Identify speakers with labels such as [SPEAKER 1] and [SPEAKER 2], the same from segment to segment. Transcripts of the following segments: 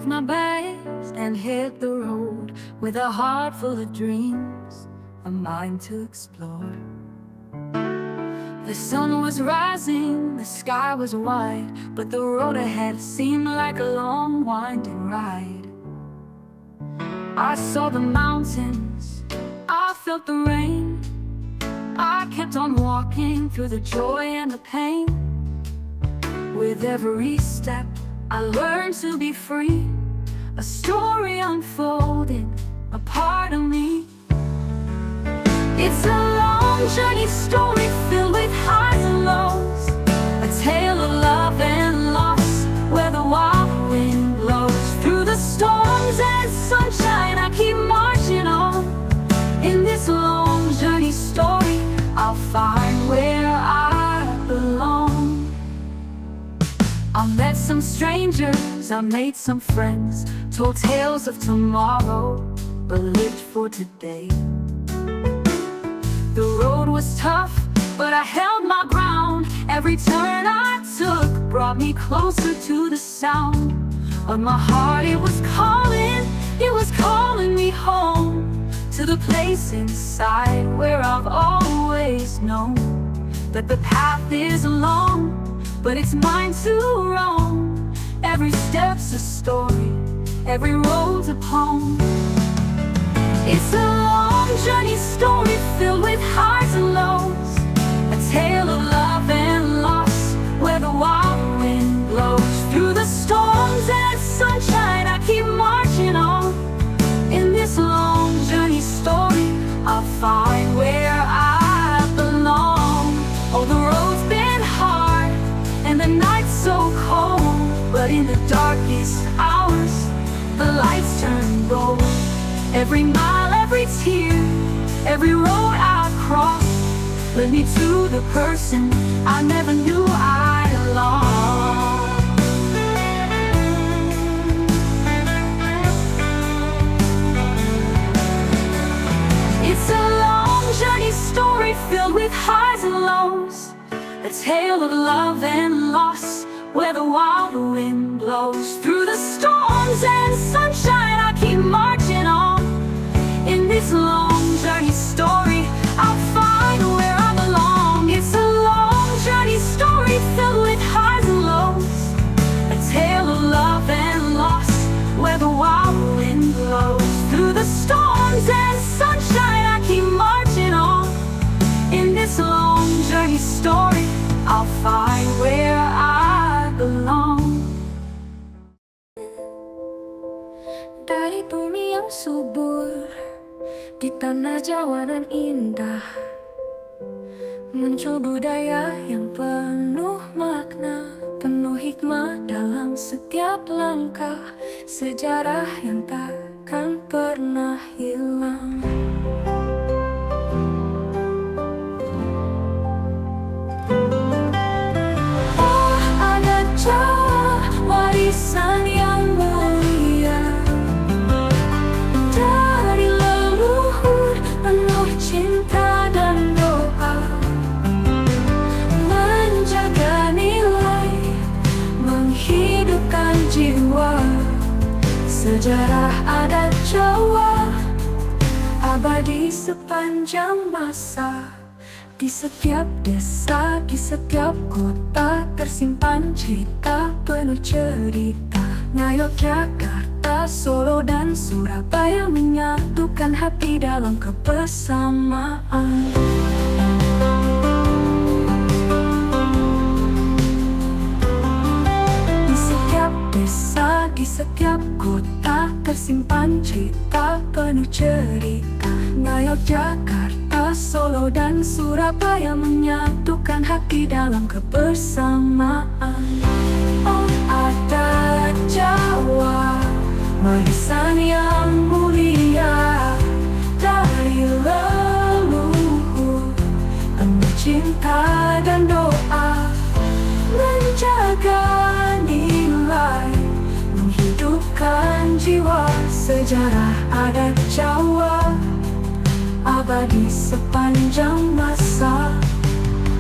[SPEAKER 1] packed my bags and hit the road with a heart full of dreams, a mind to explore. The sun was rising, the sky was wide, but the road ahead seemed like a long winding ride. I saw the mountains, I felt the rain. I kept on walking through the joy and the pain. With every step, I learned to be free. A story unfolding, a part of me. It's a long journey story filled with highs and lows, a tale of love and loss, where the wild wind blows. Through the storms and sunshine, I keep marching on. In this long journey story, I'll find where I belong. I met some strangers, I made some friends, told tales of tomorrow, but lived for today. The road was tough, but I held my ground. Every turn I took brought me closer to the sound of my heart. It was calling me home, to the place inside where I've always known that the path is long, but it's mine to roam. Every step's a story, every road's a poem. It's a long journey story filled with highs and lows, a tale of love and loss, where the wild wind blows. Through the storms and sunshine, I keep marching on. In this long journey story, I'll find where I belong. Oh, the road's been hard and the night's so cold, but in the darkest hours, the lights turn gold. Every mile, every tear, every road I cross led me to the person I never knew I'd lost. It's a long journey story filled with highs and lows, a tale of love and loss, where the wild wind blows. Through the storms and sunshine, I keep marching on. In this long journey story, I'll find where I belong. It's a long journey story filled with highs and lows, a tale of love and loss, where the wild wind blows. Through the storms and sunshine, I keep marching on. In this long journey story, I'll find where I belong. Dari bumi yang subur, di tanah Jawa dan indah, muncul budaya yang penuh makna, penuh hikmah dalam setiap langkah, sejarah yang takkan pernah hilang. Oh, adat Jawa, warisan yang mulia dari leluhur, penuh cinta dan doa, menjaga nilai, menghidupkan jiwa. Sejarah adat Jawa abadi sepanjang masa. Di setiap desa, di setiap kota tersimpan cerita penuh cerita. Yogyakarta, Solo dan Surabaya menyatukan hati dalam kebersamaan. Di setiap desa, di setiap kota tersimpan cerita penuh cerita. Yogyakarta, Solo dan Surabaya menyatukan hati dalam kebersamaan. Oh, adat Jawa, warisan yang mulia dari leluhur, penuh cinta dan doa, menjaga nilai, menghidupkan jiwa. Sejarah adat Jawa abadi sepanjang masa.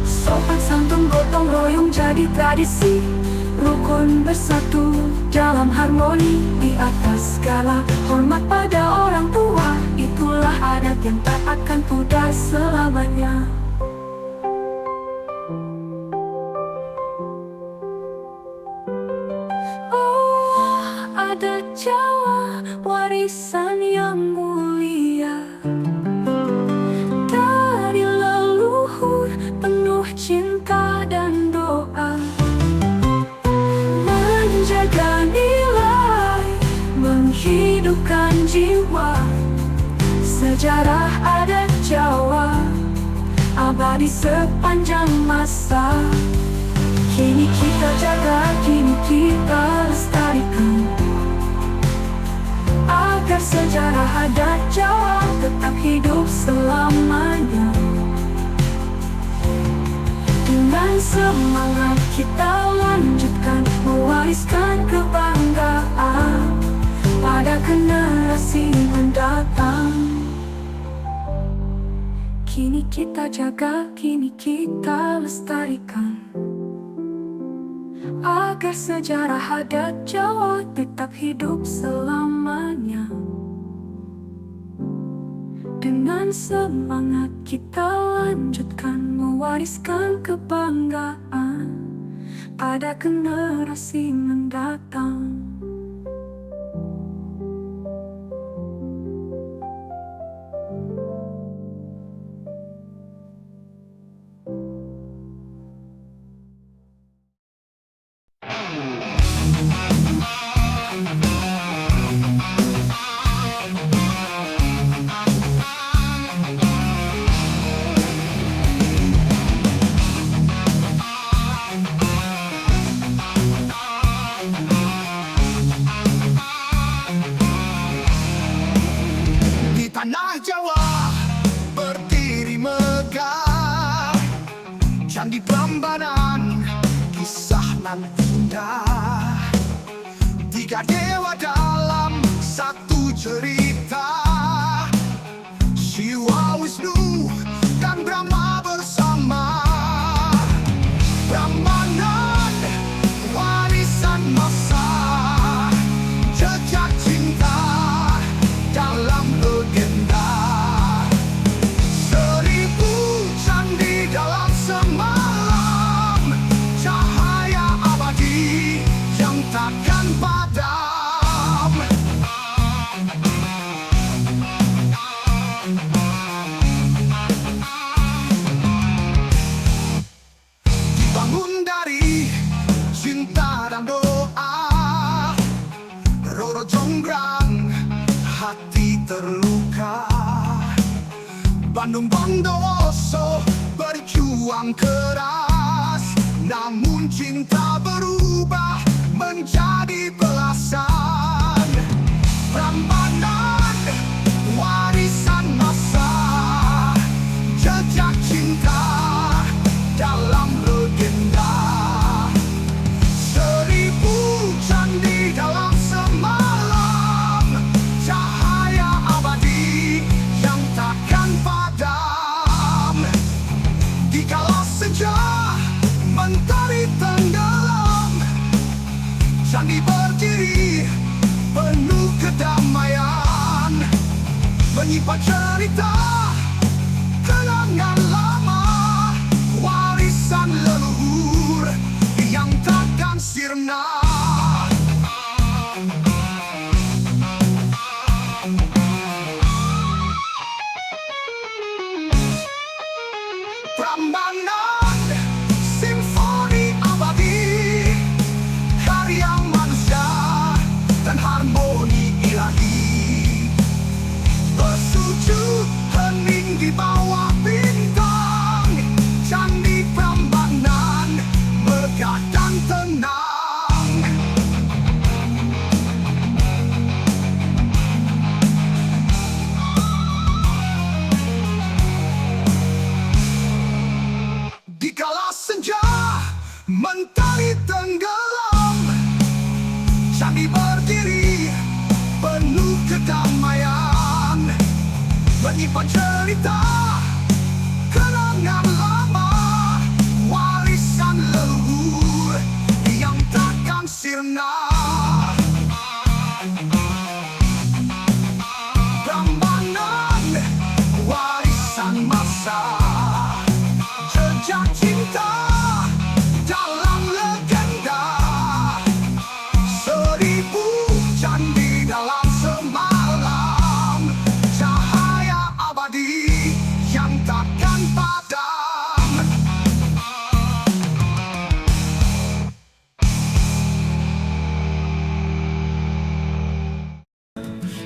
[SPEAKER 1] Sopan santun gotong royong jadi tradisi, rukun bersatu dalam harmoni. Di atas segala hormat pada orang tua, itulah adat yang tak akan pudar selamanya. Oh, adat Jawa, warisan yang mulia dari leluhur, penuh cinta dan doa, menjaga nilai, menghidupkan jiwa. Sejarah adat Jawa abadi sepanjang masa. Kini kita jaga, kini kita lestarikan, agar sejarah adat Jawa tetap hidup selamanya. Dengan semangat kita lanjutkan, mewariskan kebanggaan pada generasi mendatang. Kini kita jaga, kini kita lestarikan, agar sejarah adat Jawa tetap hidup selamanya. Dengan semangat kita lanjutkan, mewariskan kebanggaan pada generasi mendatang.
[SPEAKER 2] Tanah Jawa berdiri megah, Candi Prambanan, kisah nan indah. Tiga dewa dalam satu cerita, Siwa, Wisnu, dan Brahma bersama. Prambanan, warisan masa, jejak cinta dalam legenda. Seribu candi dalam semalam, cahaya abadi yang takkan padam. Dibangun dari cinta dan doa, Roro Jonggrang hati terluka. Bandung Bondowoso berjuang keras, namun cinta berubah menjadi belasan. Prambanan, warisan masa, jejak cinta dalam legenda. Seribu candi dalam semalam, cahaya abadi yang takkan padam. Dikala senja mentari tenggelam, candi berdiri penuh kedamaian, menyimpan cerita kenangan lama, warisan leluhur yang takkan sirna. Prambanan, simfoni abadi, karya manusia dan harmoni ilahi. Bersujud hening di bawah bintang, candi Prambanan megah dan tenang. Dikala senja mentari tenggelam, candi berdiri penuh kedamaian, menyimpan cerita kenangan lama, warisan leluhur yang tak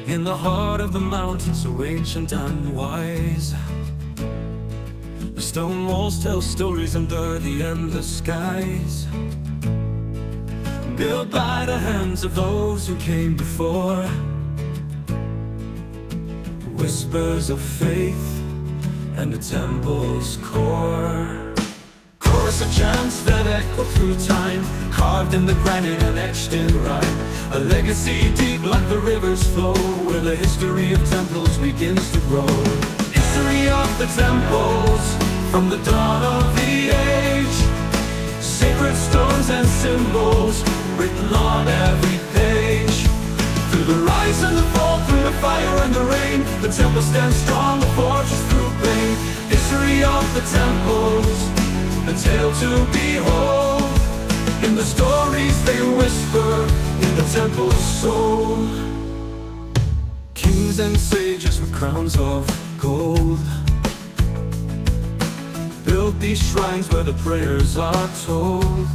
[SPEAKER 3] in the heart of the mountains, so ancient and wise. The stone walls tell stories under the endless skies, built by the hands of those who came before. Whispers of faith and the temple's core. Chorus of chants that echo through time, carved in the granite and etched in rhyme. A legacy deep like the river's flow, where the history of temples begins to grow. History of the temples, from the dawn of the age. Sacred stones and symbols, written on every page. Through the rise and the fall, through the fire and the rain, the temple stands strong, the fortress through pain. History of the temples, a tale to behold, in the stories they whisper, in the temple's soul. Kings and sages with crowns of gold built these shrines where the prayers are told.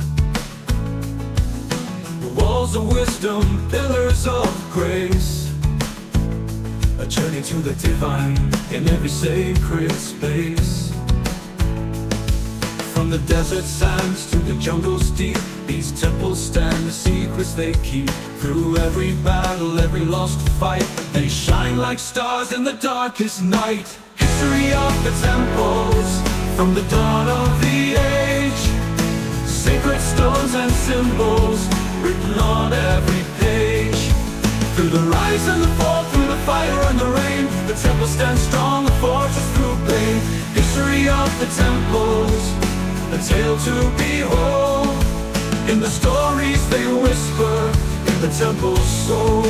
[SPEAKER 3] Walls of wisdom, pillars of grace, a journey to the divine in every sacred space. From the desert sands to the jungle's deep, these temples stand, the secrets they keep. Through every battle, every lost fight, they shine like stars in the darkest night. History of the temples, from the dawn of the age. Sacred stones and symbols, written on every page. Through the rise and the fall, through the fire and the rain, the temple stands strong, the fortress through pain. History of the temples, a tale to behold, in the stories they whisper, in the temple's soul.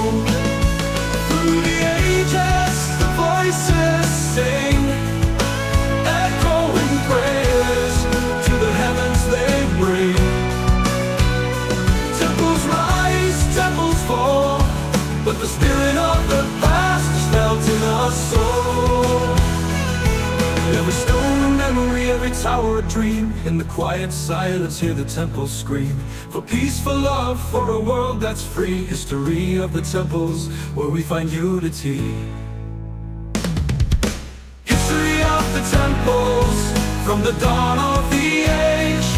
[SPEAKER 3] Through the ages, the voices sing, echoing prayers to the heavens they bring. Temples rise, temples fall, but the spirit of the past is felt in our soul. Every stone a memory, every tower a dream. In the quiet silence, hear the temple scream. For peace, for love, for a world that's free. History of the temples, where we find unity. History of the temples, from the dawn of the age.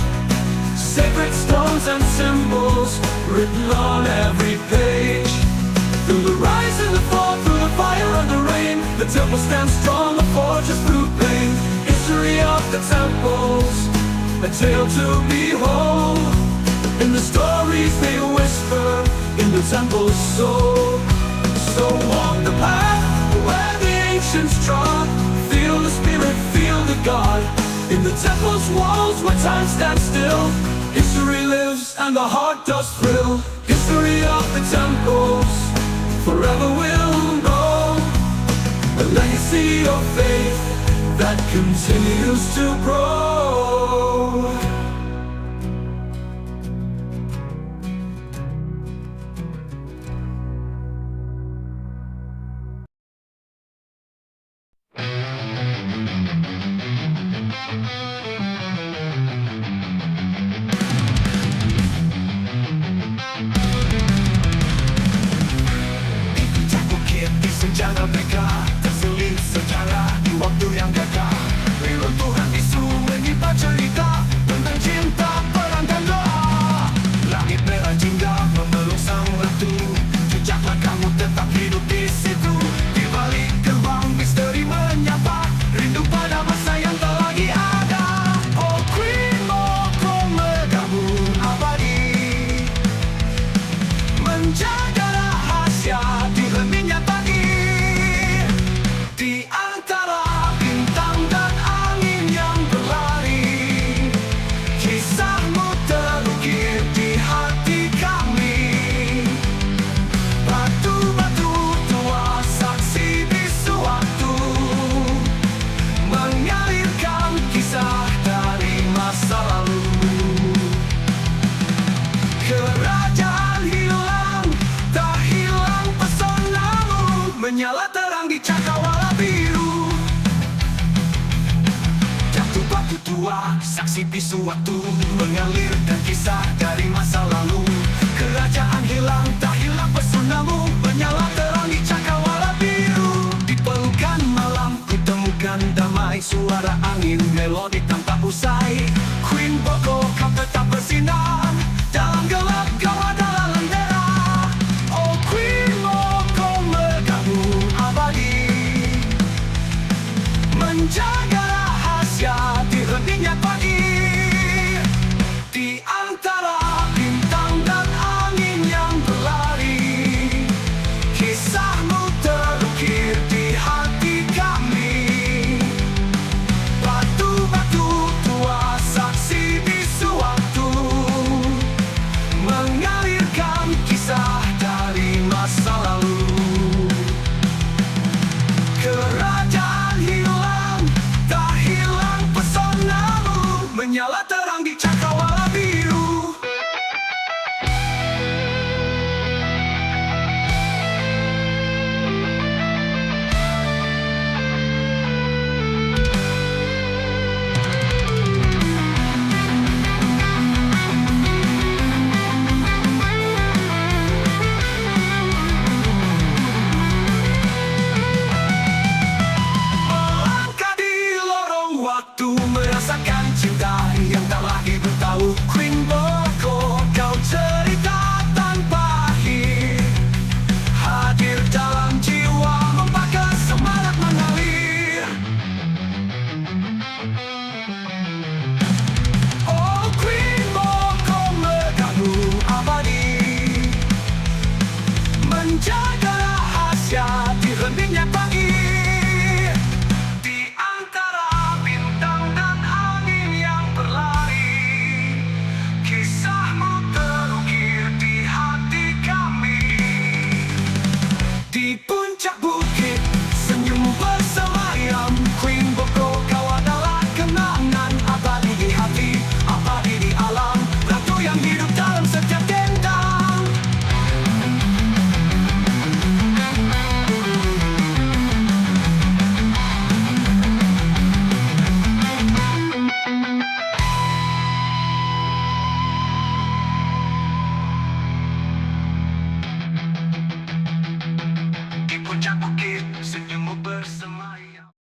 [SPEAKER 3] Sacred stones and symbols, written on every page. Through the rise and the fall, through the fire and the rain, the temple stands strong, the fortress through pain. History of the temples, a tale to behold, in the stories they whisper, in the temple's soul. So walk the path where the ancients trod, feel the spirit, feel the God, in the temple's walls where time stands still. History lives and the heart does thrill. History of the temples, forever will know, a legacy of faith that continues to grow.
[SPEAKER 2] Senjata mereka terselip sejarah di waktu yang gagah. Reruntuhan isu menimpa cerita tentang cinta, perang dan doa. Langit merah jingga memeluk sang ratu, jejak langkahmu tetap hidup di situ. Di balik gerbang misteri menyapa, rindu pada masa yang tak lagi ada. Oh Queen Moko megahmu abadi, menjaga rahasia di heningnya pagi. Di antara bintang dan angin yang berlari, kisahmu terukir di hati kami. Batu-batu tua saksi bisu waktu, mengalirkan kisah dari masa lalu. Kerajaan hilang, tak hilang pesonamu, menyala terang di cakrawala biru. Jatuh batu tua, saksi bisu waktu, mengalirkan kisah dari masa lalu. Kerajaan hilang, tak hilang pesonamu, menyala terang di cakrawala suara angin, melodi tanpa usai.